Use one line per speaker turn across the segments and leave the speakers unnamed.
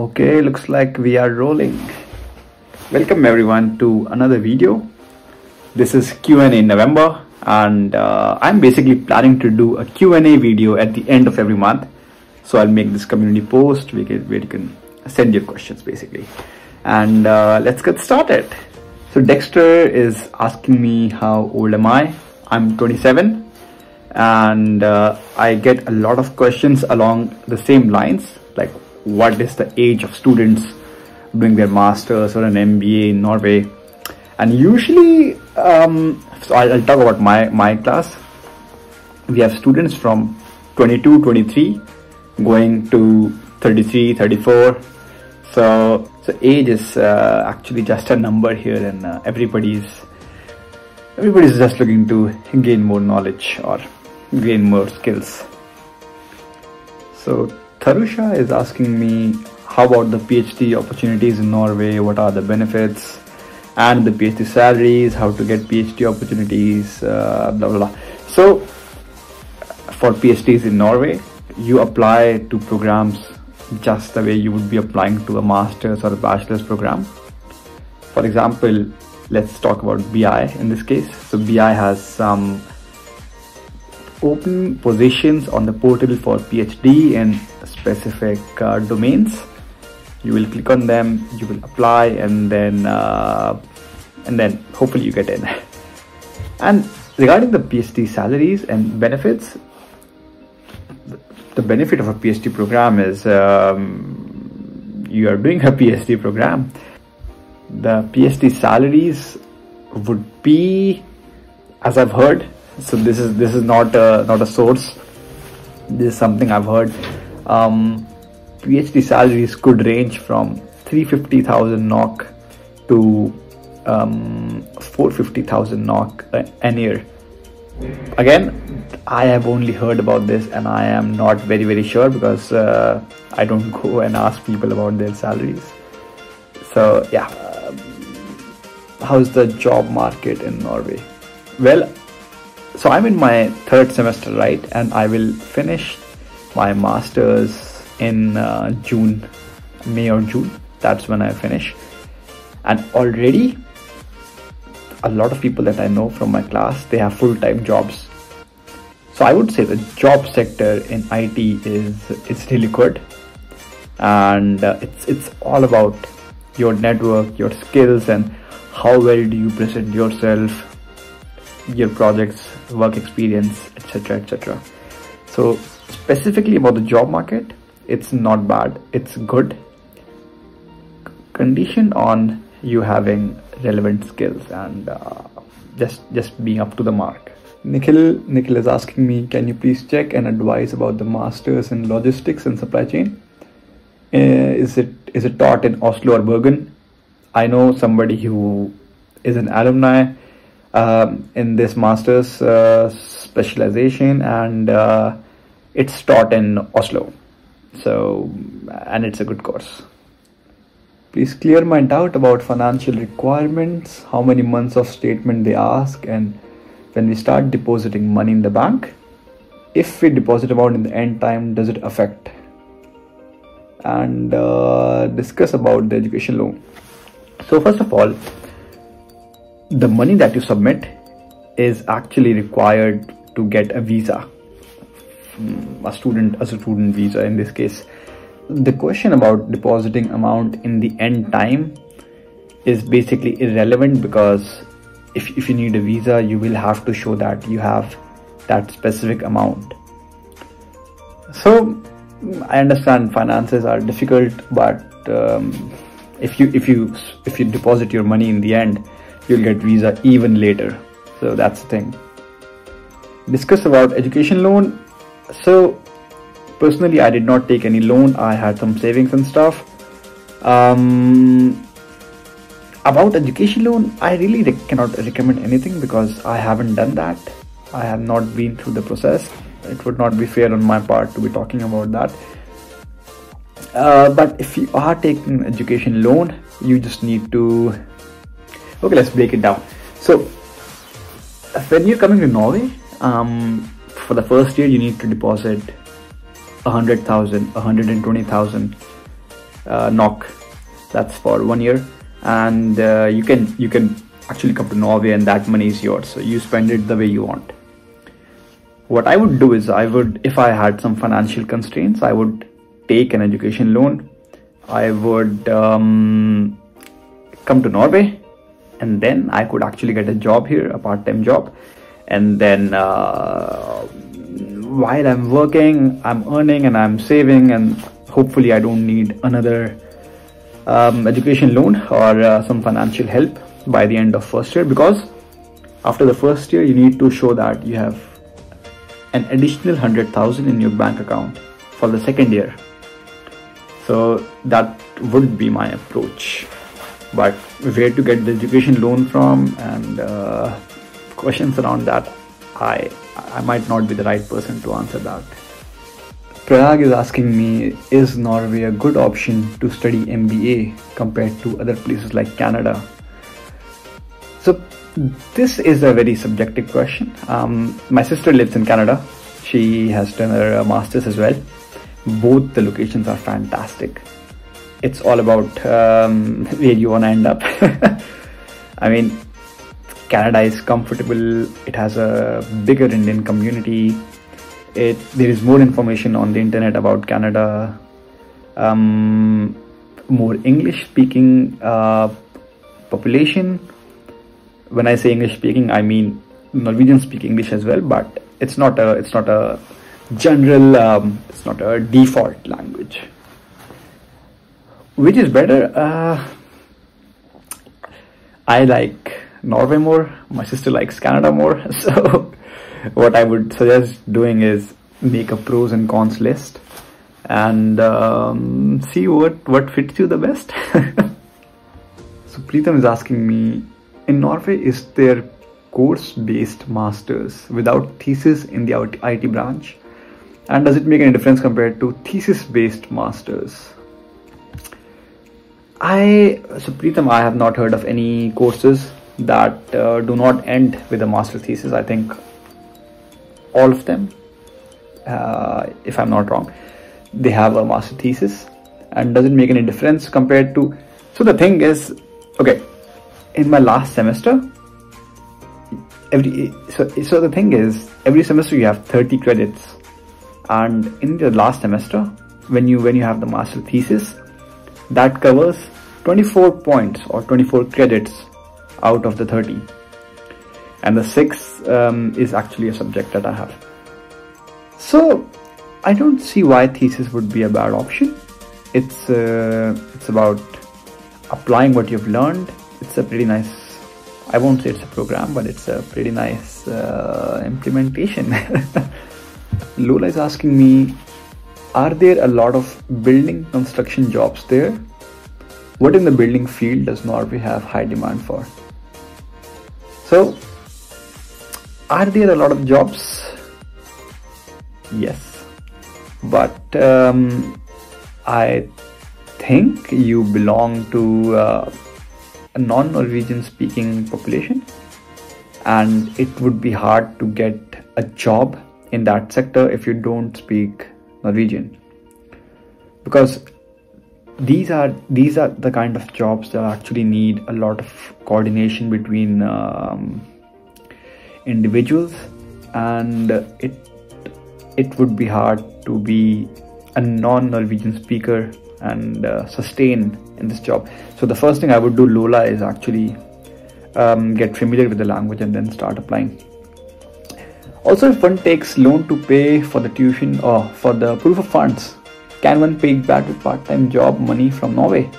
Okay, looks like we are rolling. Welcome everyone to another video. This is QnA November, and I'm basically planning to do a Q&A video at the end of every month. So I'll make this community post where you can send your questions basically. And let's get started. So Dexter is asking me how old am I? I'm 27, and I get a lot of questions along the same lines, like what is the age of students doing their masters or an MBA in Norway. And usually so I'll talk about my class. We have students from 22, 23 going to 33, 34. So age is actually just a number here, and everybody's just looking to gain more knowledge or gain more skills. So Tharusha is asking me, how about the PhD opportunities in Norway? What are the benefits and the PhD salaries? How to get PhD opportunities? Blah blah blah. So for PhDs in Norway, you apply to programs just the way you would be applying to a master's or a bachelor's program. For example, let's talk about BI in this case. So BI has some open positions on the portal for PhD in specific domains. You will click on them, you will apply, and then hopefully you get in. And regarding the PhD salaries and benefits, the benefit of a PhD program is you are doing a PhD program. The PhD salaries would be, as I've heard, so this is not a source, this is something I've heard, PhD salaries could range from 350,000 NOK to 450,000 NOK an year. Again, I have only heard about this, and I am not very sure because I don't go and ask people about their salaries. So yeah, how's the job market in Norway? Well, so I'm in my third semester, right? And I will finish my masters in May or June. That's when I finish. And already a lot of people that I know from my class, they have full-time jobs. So I would say the job sector in IT is really good, and it's all about your network, your skills, and how well do you present yourself, your projects, work experience, etc. So specifically about the job market, it's not bad, it's good, conditioned on you having relevant skills and just being up to the mark. Nikhil is asking me, can you please check and advise about the masters in logistics and supply chain? Is it taught in Oslo or Bergen? I know somebody who is an alumni in this master's specialization, and it's taught in Oslo. So, and it's a good course. Please clear my doubt about financial requirements, how many months of statement they ask, and when we start depositing money in the bank, if we deposit amount in the end time, does it affect? And discuss about the education loan. So first of all, the money that you submit is actually required to get a visa, a student visa in this case. The question about depositing amount in the end time is basically irrelevant, because if you need a visa, you will have to show that you have that specific amount. So I understand finances are difficult, but if you deposit your money in the end, you'll get visa even later. So that's the thing. Discuss about education loan. So personally, I did not take any loan. I had some savings and stuff. About education loan, I really cannot recommend anything because I haven't done that. I have not been through the process. It would not be fair on my part to be talking about that. But if you are taking an education loan, you just need to... Okay, let's break it down. So when you're coming to Norway, for the first year, you need to deposit 100,000, 120,000 NOK. That's for 1 year, and you can actually come to Norway, and that money is yours. So you spend it the way you want. What I would do is, if I had some financial constraints, I would take an education loan. I would come to Norway, and then I could actually get a job here, a part-time job, and then while I'm working, I'm earning and I'm saving, and hopefully I don't need another education loan or some financial help by the end of first year, because after the first year you need to show that you have an additional 100,000 in your bank account for the second year. So that would be my approach. But where to get the education loan from and questions around that, I might not be the right person to answer that. Prayag is asking me, is Norway a good option to study MBA compared to other places like Canada? So this is a very subjective question. My sister lives in Canada. She has done her master's as well. Both the locations are fantastic. It's all about where you want to end up. I mean, Canada is comfortable. It has a bigger Indian community. There is more information on the internet about Canada. More English-speaking population. When I say English-speaking, I mean Norwegians speak English as well, but it's not a general. It's not a default language. Which is better? I like Norway more. My sister likes Canada more. So what I would suggest doing is make a pros and cons list and see what fits you the best. So Preetham is asking me, in Norway, is there course-based masters without thesis in the IT branch? And does it make any difference compared to thesis-based masters? So Preetham, I have not heard of any courses that do not end with a master thesis. I think all of them, if I'm not wrong, they have a master thesis. And does it make any difference compared to... So the thing is, okay, in my last semester, so the thing is, every semester you have 30 credits, and in the last semester, when you have the master thesis, that covers 24 points or 24 credits out of the 30, and the 6 is actually a subject that I have. So I don't see why thesis would be a bad option. It's about applying what you've learned. It's a pretty nice, I won't say it's a program, but it's a pretty nice implementation. Lola is asking me, are there a lot of building construction jobs there? What in the building field does Norway have high demand for? So, are there a lot of jobs? Yes, but I think you belong to a non-Norwegian speaking population, and it would be hard to get a job in that sector if you don't speak Norwegian, because these are the kind of jobs that actually need a lot of coordination between individuals, and it would be hard to be a non-Norwegian speaker and sustain in this job. So the first thing I would do, Lola, is actually get familiar with the language and then start applying. Also, if one takes loan to pay for the tuition or for the proof of funds, can one pay back with part-time job money from Norway?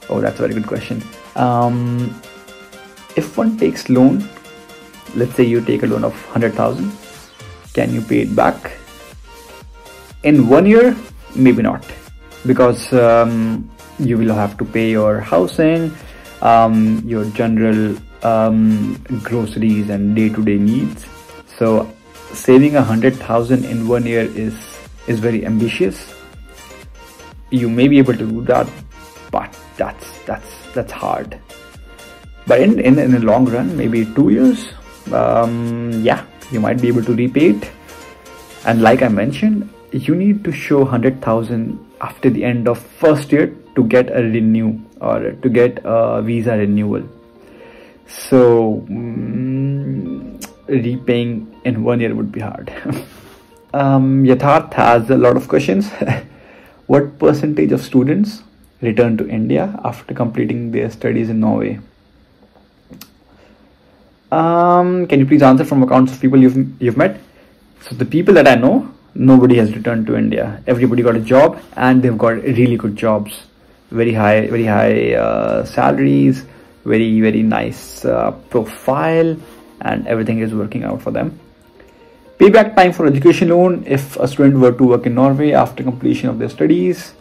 Oh, that's a very good question. If one takes loan, let's say you take a loan of 100,000, can you pay it back? In 1 year, maybe not, because you will have to pay your housing, your general groceries and day-to-day needs. So saving 100,000 in 1 year is very ambitious. You may be able to do that, but that's hard. But in the long run, maybe 2 years, yeah, you might be able to repay it. And like I mentioned, you need to show 100,000 after the end of first year to get a renew or to get a visa renewal. So repaying in 1 year would be hard. Yatharth has a lot of questions. What percentage of students return to India after completing their studies in Norway? Can you please answer from accounts of people you've met? So the people that I know, nobody has returned to India. Everybody got a job, and they've got really good jobs, very high salaries, very nice profile, and everything is working out for them. Payback time for education loan if a student were to work in Norway after completion of their studies.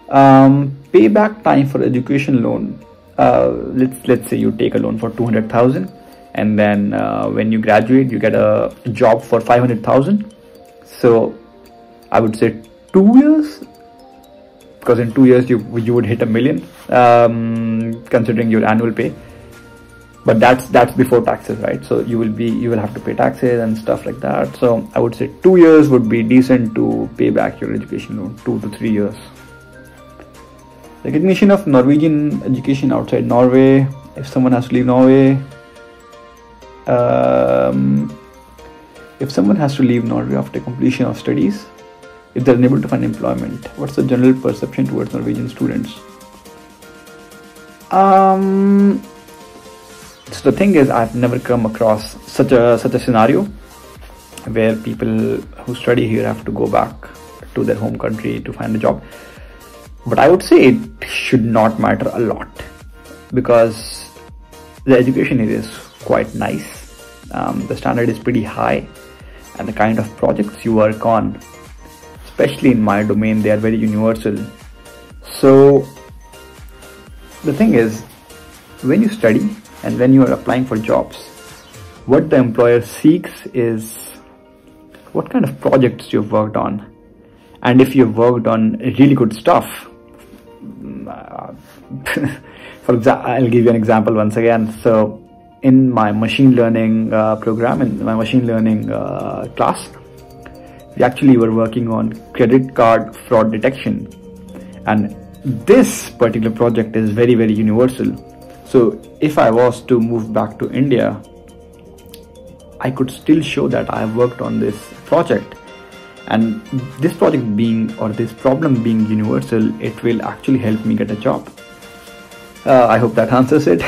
Payback time for education loan. Let's say you take a loan for 200,000, and then when you graduate, you get a job for 500,000. So I would say 2 years, because in 2 years you would hit $1 million, considering your annual pay. But that's before taxes, right? So you will have to pay taxes and stuff like that. So I would say 2 years would be decent to pay back your education loan, 2 to 3 years. Recognition of Norwegian education outside Norway. If someone has to leave Norway, after completion of studies, if they're unable to find employment, what's the general perception towards Norwegian students? So the thing is, I've never come across such a scenario where people who study here have to go back to their home country to find a job. But I would say it should not matter a lot, because the education here is quite nice. The standard is pretty high, and the kind of projects you work on, especially in my domain, they are very universal. So the thing is, when you study and when you are applying for jobs, what the employer seeks is what kind of projects you've worked on. And if you've worked on really good stuff, for example, I'll give you an example once again. So in my machine learning program, in my machine learning class, we actually were working on credit card fraud detection. And this particular project is very universal. So if I was to move back to India, I could still show that I have worked on this project. And this project being, or this problem being universal, it will actually help me get a job. I hope that answers it.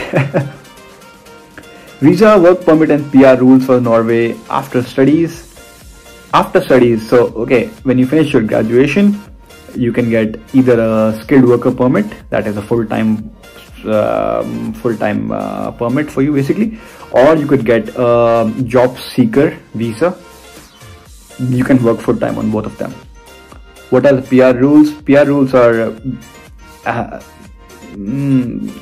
Visa, work permit and PR rules for Norway after studies. So okay, when you finish your graduation, you can get either a skilled worker permit, that is a full-time permit for you basically, or you could get a job seeker visa. You can work full-time on both of them. What are the PR rules? PR rules are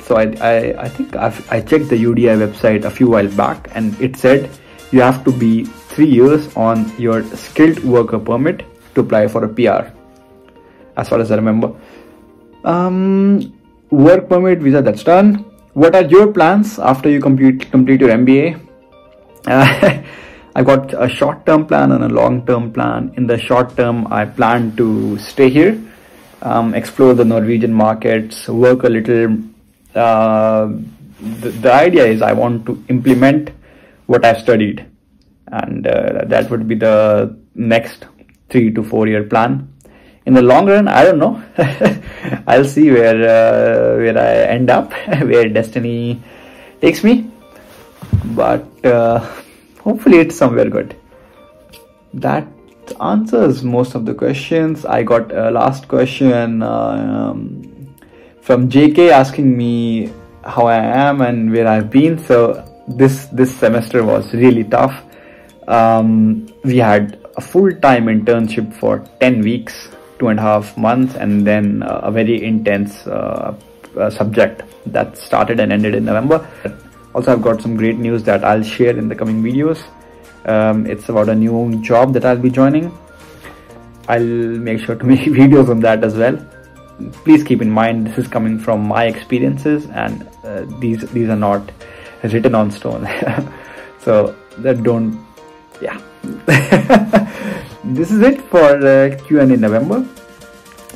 so I think I checked the UDI website a few while back, and it said you have to be 3 years on your skilled worker permit to apply for a PR, as far as I remember. Work permit, visa, that's done. What are your plans after you complete your MBA? I got a short-term plan and a long-term plan. In the short term, I plan to stay here, explore the Norwegian markets, work a little. The idea is I want to implement what I've studied, and that would be the next 3 to 4 year plan. In the long run, I don't know. I'll see where I end up, where destiny takes me. But hopefully it's somewhere good. That answers most of the questions. I got a last question from JK asking me how I am and where I've been. So this semester was really tough. We had a full-time internship for 10 weeks, 2.5 months, and then a very intense subject that started and ended in November. Also, I've got some great news that I'll share in the coming videos. It's about a new job that I'll be joining. I'll make sure to make videos on that as well. Please keep in mind, this is coming from my experiences, and these are not written on stone. So that don't, yeah. This is it for QnA November.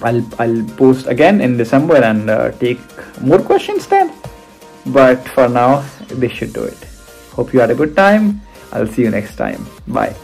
I'll post again in December and take more questions then. But for now, this should do it. Hope you had a good time. I'll see you next time. Bye.